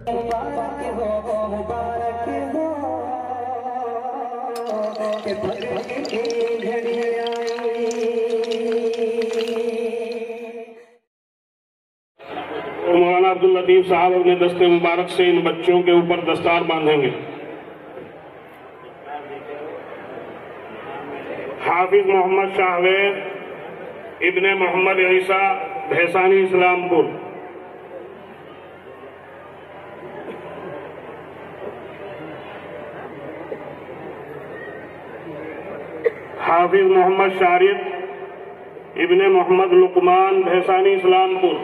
मुबारक हो मुबारक हो कि फजर की घड़ी आई। मौलाना अब्दुल लतीफ साहब अपने दस्ते मुबारक से इन बच्चों के ऊपर दस्तार बांधेंगे। हाफिज मोहम्मद शाहवेद इब्ने मोहम्मद ईसा भैसानी इस्लामपुर। हाफिज मोहम्मद शारिफ इब्ने मोहम्मद लुकमान भैसानी इस्लामपुर।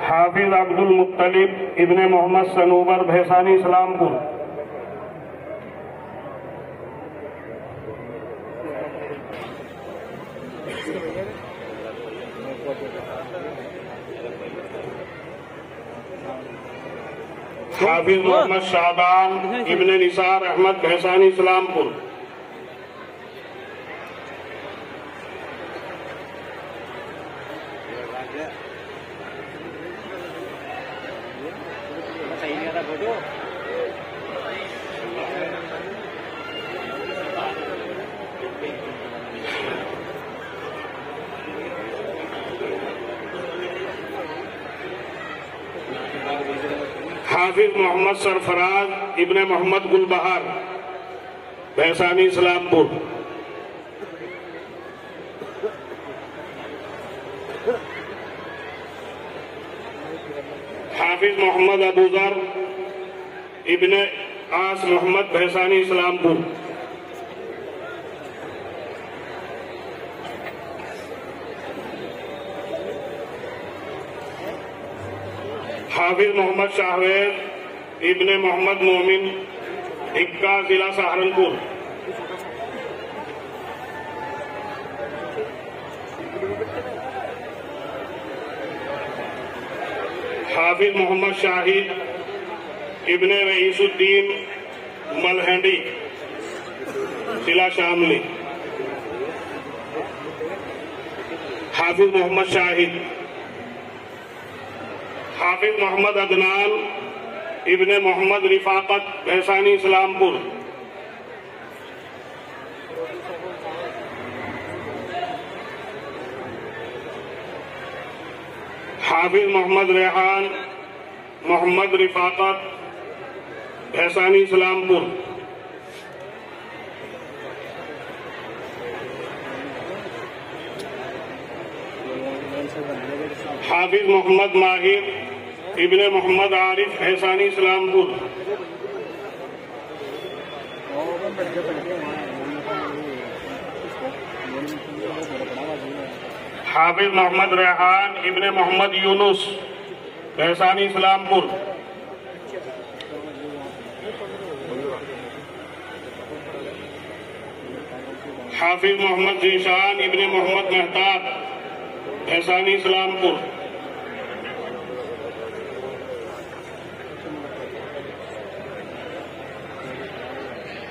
हाफिज अब्दुल मुत्तलिब इब्ने मोहम्मद सनूबर भैसानी इस्लामपुर। हाफिज मोहम्मद शाबान इब्ने निसार अहमद भैसानी इस्लामपुर। हाफिज मोहम्मद सरफराज इब्ने मोहम्मद गुलबहार भैसानी इस्लामपुर। हाफिज मोहम्मद अबूजर इब्ने आस मोहम्मद भैसानी इस्लामपुर। हाफिज मोहम्मद शाहवेद इब्ने मोहम्मद मोमिन इक्का जिला सहारनपुर। हाफिज मोहम्मद शाहिद इब्ने रईसुद्दीन मलहंडी जिला शामली। हाफिज मोहम्मद शाहिद। हाफिज मोहम्मद अदनान इब्ने मोहम्मद रिफाकत भैसानी इस्लामपुर। हाफिज मोहम्मद रेहान मोहम्मद रिफाकत भैसानी इस्लामपुर। हाफिज मोहम्मद माहिर इब्ने मोहम्मद आरिफ भैसानी इस्लामपुर। हाफिज मोहम्मद रेहान इब्ने मोहम्मद यूनुस भैसानी इस्लामपुर। हाफिज मोहम्मद जीशान इब्ने मोहम्मद मेहताब भैसानी इस्लामपुर।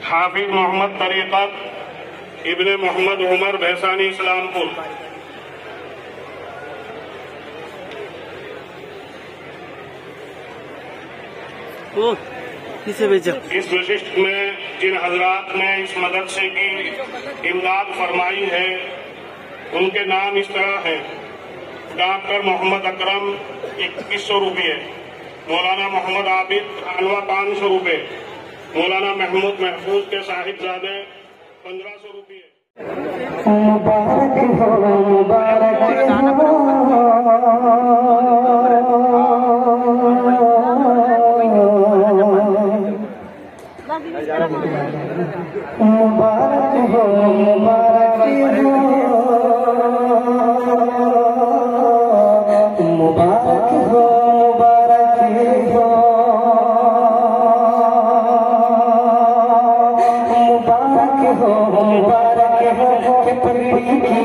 हाफिज मोहम्मद तरीक़त इब्ने मोहम्मद उमर भैसानी इस्लामपुर। इस विशिष्ट में जिन हजरात ने इस मदरसे की इमदाद फरमाई है उनके नाम इस तरह है। डॉक्टर मोहम्मद अकरम 2100 रुपये, मौलाना मोहम्मद आबिद अनवा 500 रुपये, मौलाना महमूद महफूज के साहिबजादे 1500 रुपये। मुबारक हो मुबारक मुबारक हो मुबारक मुबारक हो मुबारक हो मुबारक हो मुबारक हो कि पगड़ी की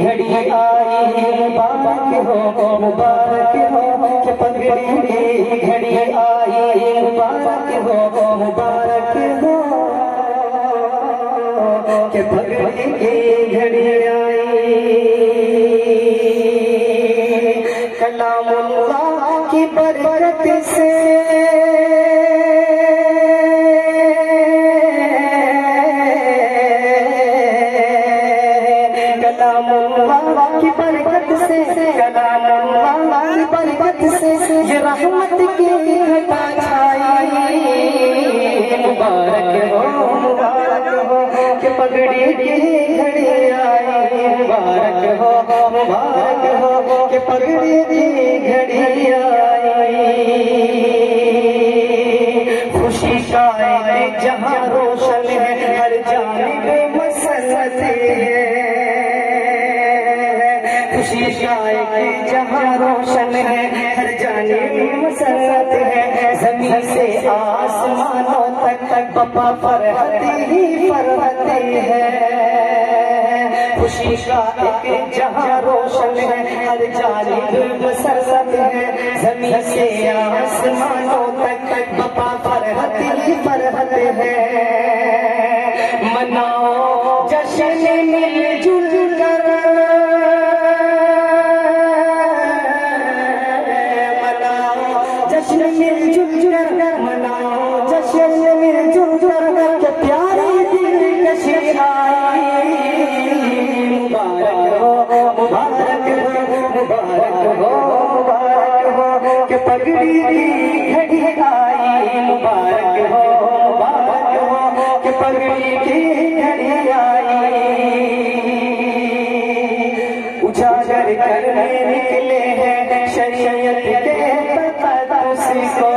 घड़ी आई। मुबारक हो मुबारक हो कि पगड़ी की घड़ी आई। मुबारक हो मुबारक हो कि पगड़ी की घड़ी आई। कलामुल्लाह की बरकत से कलामुल्लाह की बरकत से कलामुल्लाह की बरकत से ये रहमत की घटा छाई। मुबारक हो कि पगड़ी की घड़ी आई। मुबारक हो कि पगड़ी की घड़ी आई। खुशी का जहां रोशन है हर जानिब मसरत है। खुशी का जहां रोशन है हर जानिब मसरत है। जमीन से आसमानों तक बपा फरहत ही फरहत है। खुशी का जहां रोशन है हर जानिब मसरत है। जमीन से आसमानों तक बपा फरहत ही फरहत है। मनाओ जश्न मिलजुल कर जश्न मिलजुल कर मनाओ जश्न मिलजुल कर के प्यारी दिलकशी आई। मुबारक हो कि पगड़ी की घड़ी आई। मुबारक हो कि पगड़ी की घड़ी आई। उजागर करने निकले हैं शरीयत के तक़द्दुस को।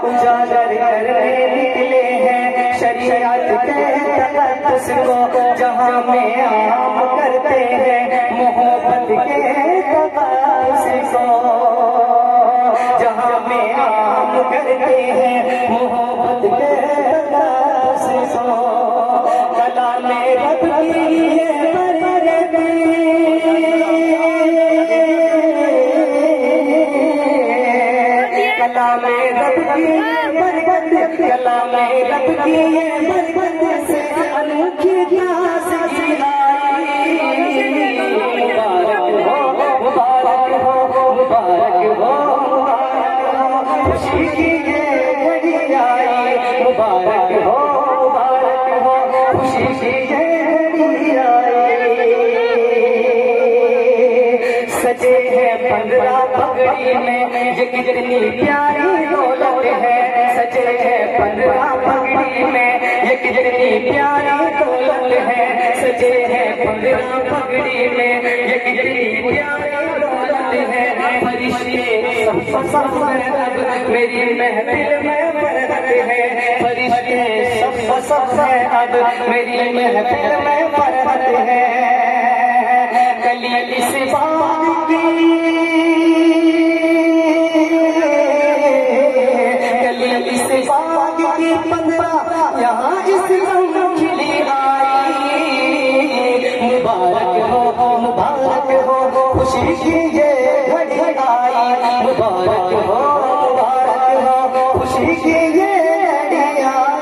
उजागर करने निकले हैं शरीयत के तक़द्दुस को। जहां में आम करते हैं मोहब्बत के तक़द्दुस को। जहां में आम करते हैं मोहब्बत के तक़द्दुस को। कलाम रब की है बरकत कलाम रब की बरकत कलाम रब की बरकत से अनोखी ताज़गी आई। मुबारक हो खुशी की घड़ी आई। मुबारक हो खुशी की घड़ी आई। सजे हैं 15 पगड़ी में ये कितनी प्यारी दौलत है। सजे हैं 15 पगड़ी में ये कितनी प्यारी दौलत है। सजे हैं 15 पगड़ी में ये कितनी प्यारी दौलत है। फरिश्ते सब अब मेरी महफिल में फरहत है। फरिश्ते सब है अब मेरी महफिल में फरहत है। कली से बाग की कली से बाग की 15 यहाँ इस गम खिली आई। मुबारक हो खुशी की ये घड़ी आई। मुबारक हो खुशी की ये घड़ी आई।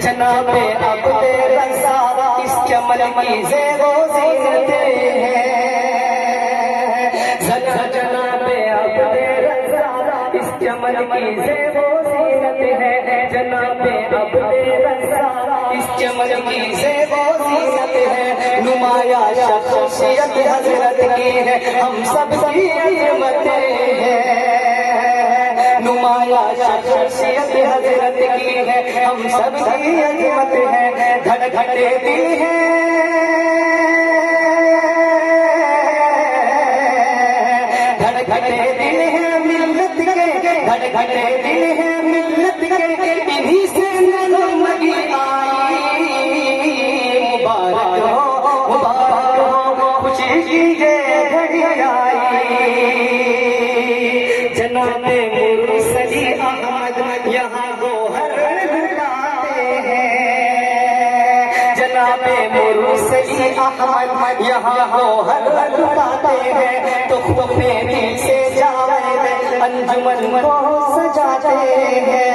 जनाबे अब्दे रज़ा इस चमन की ज़ेरो ज़ीनतें हैं। जनाबे अब्दे रज़ा इस चमन की ज़ेरो ज़ीनतें हैं। जनाबे अब्दे रज़ा इस चमन की ज़ेरो ज़ीनतें हैं। नुमाया शख्सियत हज़रत की है हम सब की अज़मतें हैं। नुमाया शख्सियत हज़रत की है हम सब की अज़मत है। धड़कते दिल है धड़कते दिल है मिल्लत के। धड़कते दिल है मिल्लत के इन्हीं से नगमगी आई। मुबारक हो खुशी की ये घड़ी आई। जनाबे मुरसली अहमद यहाँ गोहर लुटाते हैं। जनाबे मुरसली अहमद यहाँ गोहर लुटाते हैं। तो खुफे दिल से जावे अंजुमन को सजाते हैं।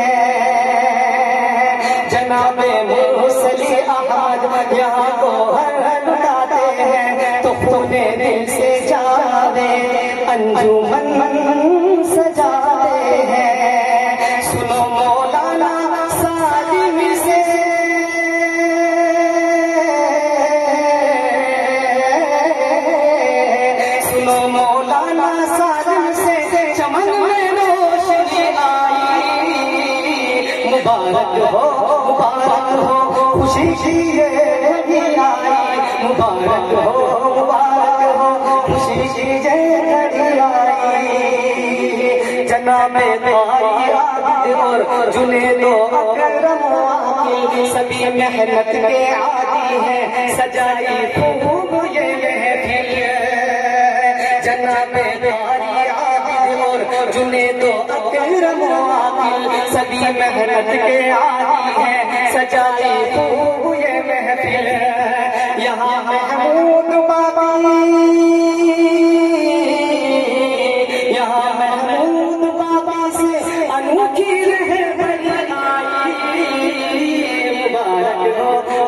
जनाबे मुरसली अहमद यहाँ को हर लुटाते हैं, तो खूने दिल से जावे अंजुमन सजाते हैं। सुनो मौलाना सालिम से, सुनो मौलाना सालिम से चमन में रोशनी आई। मुबारक हो खुशी की ये घड़ी आई, मुबारक हो खुशी की ये घड़ी आई। जनाबे कारी आबिद और जुनेदो अकरम वाकिल सभी मेहनत के आदी हैं, सजाई खूब ये महफिल। जनाबे कारी आबिद और जुनेदो अकरम वाकिल सभी मेहनत के आदी हैं, सजाई खूब ये महफिल। यहाँ महमूद बाबी, यहाँ महमूद बाबा से अनूठी रहमत आई।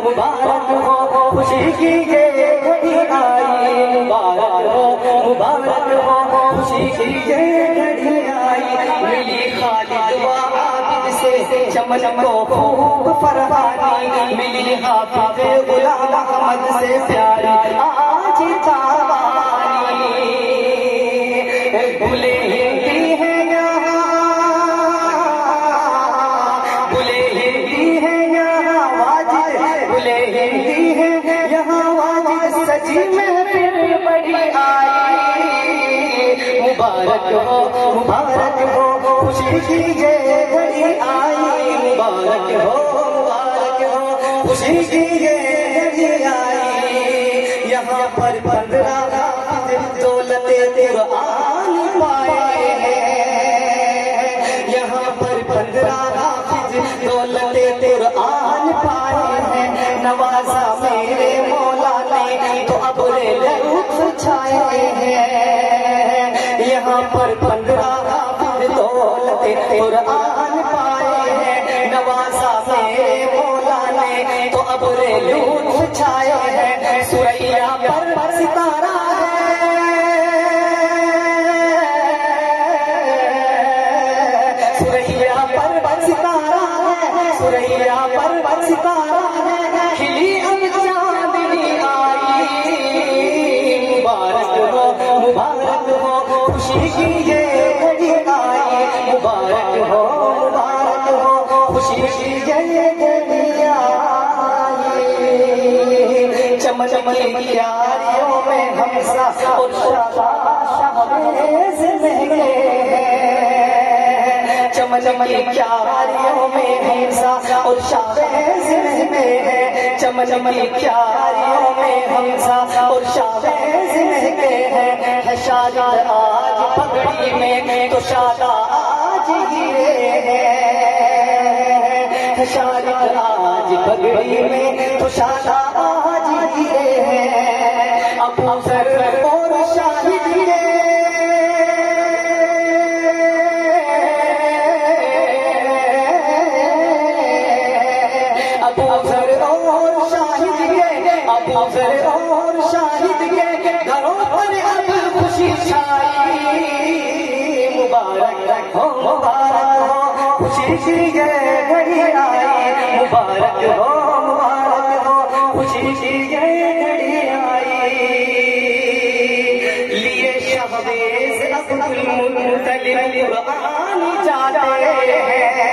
मुबारक हो खुशी की ये घड़ी आई, मुबारक हो खुशी की ये घड़ी आई। मिली खालिद व आबिद से चमन को खूब फरहानी, मिली हाफिज गुलाम अहमद से प्यारी आज कारवानी। बुले हिंदी है यहाँ, बुले हिंदी है यहाँ वाजिद, बुले हिंदी है यहाँ वाजिद, सची महफिल बड़ी आई। मुबारक हो खुशी की ये घड़ी आई, मुबारक हो खुशी की ये घड़ी आई। यहाँ पर 15 दौलते कुरान पाए हैं, यहाँ पर 15 दौलते कुरान पाए हैं। नवाजा मेरे मौला ने तो अब लुत्फ छाए हैं। यहाँ पर 15 दौलते कुरान पाए हैं, नवाजा मेरे मौला ने तो अब लुत्फ छाए हैं। सुरैया पर सितारा है, सुरैया पर सितारा है, सुरैया पर सितारा है, खिली अब चांदनी आई। मुबारक हो खुशी की ये घड़ी आई, मुबारक हो खुशी की ये घड़ी आई। चमन क्यारियों में हमसा और शाबाश महके हैं, चमन क्यारियों में हमसा और शाबाश महके हैं, चमन क्यारियों में हमसा और शाबाश महके हैं। शादा आज पगड़ी में तो शादा आज गिरे हैं, शादा आज पगड़ी में तो शादा आज गिरे हैं। अबू ज़र और शाहिद गिरे, अबू ज़र और शाहिद गिरे, अबू ज़र और शाहिद गिरे, घरों पर अब खुशी छाई। मुबारक हो खुशी की ये घड़ी आई, मुबारक हो खुशी की ये घड़ी आई। लिए शहबेज़ अब्दुल मुत्तलिब कुरान जाते हैं,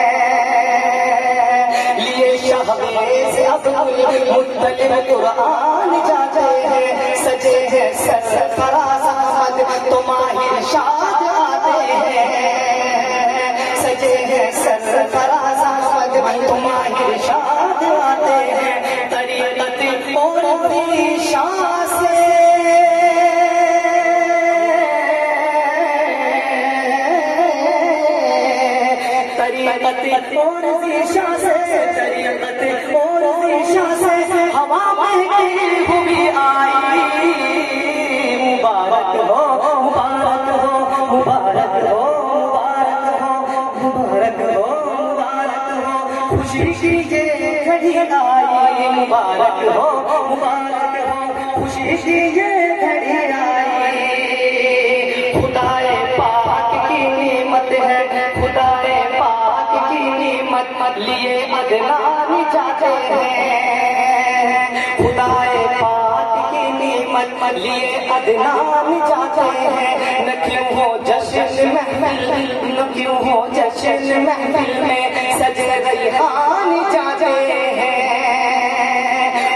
लिए शहबेज़ अब्दुल मुत्तलिब कुरान जाते हैं। सजे हैं सरफराज अहमद तो माहिर शाद आते हैं, सजे हैं सरफराज अहमद तो माहिर शाद आते हैं। तरीक़त और शाह से तरीक़त और शाह से, तरीक़त और शाह से हवा महकी हुई आई। मुबारक हो खुशी की घड़ी आई, मुबारक हो खुशी की ये घड़ी आई। खुदाए पाक की नीमत है, खुदाए पाक की नीमत लिए अदनान जाते हैं। खुदाए पाक की नीमत लिए अदनान जाते हैं। न क्यों हो जश्न महफिल, न क्यों हो जश्न महफिल में सजे रैहान जाते हैं।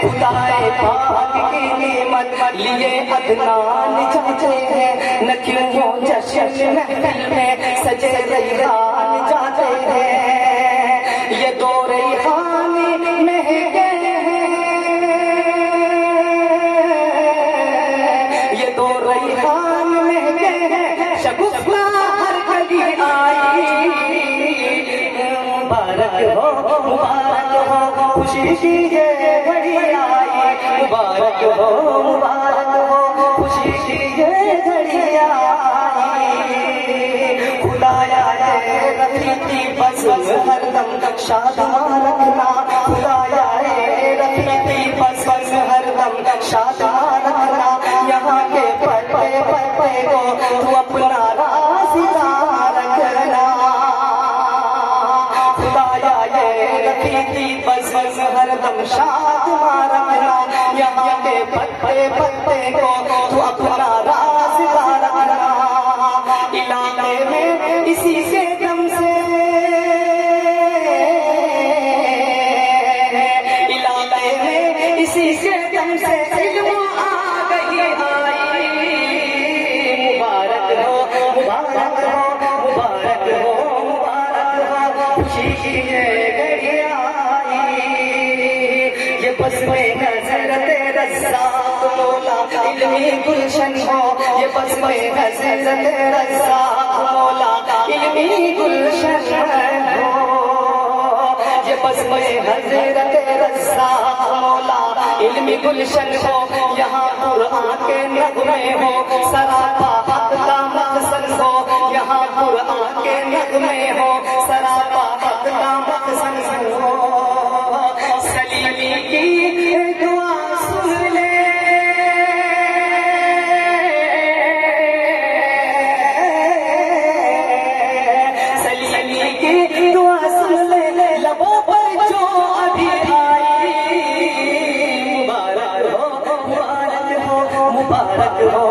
खुदाए पाक की नीमत लिए अदनान जाते हैं। न क्यों हो जश्न महफिल में सजे रैहान जाते हैं। ये दो रैहान महके हैं, ये दो रैहान महके हैं, शगुफ्ता हर घड़ी आई। मुबारक हो खुशी की ये घड़ी आई। मुबारक हो खुशी की ये घड़ी आई। खुदाया है रफीकी बस हरदम शादां रखना, खुदाया है रफीकी बस हरदम शादां रखना। यहाँ के पटे पटे को तू अपना रास्ता रखना। खुदाया ये रफीकी बस हरदम शादां रखना। यहाँ के पटे पटे को तू अपना रास्ता रखना। इलाके में इसी के दम से, इलाके में इसी के दम से इल्म आ गई आई। मुबारक हो खुशी की ये घड़ी आई। ये बस में हज़रत रज़्ज़ाक़ मौला इल्मी गुलशन हो, ये बस में हज़रत रज़्ज़ाक़ मौला इल्मी गुलशन हो। ये बस में हज़रत रज़्ज़ाक़ मौला इल्मी गुलशन हो। यहाँ कुरान के नगमे हो, सरापा हक का मकसद हो। यहाँ कुरान के नगमे हो, सरापा हक का मकसद हो। सलीमी की दुआ सुन ले, सलीमी की दुआ सुन ले, लबों पर जो अभी आई। मुबारक हो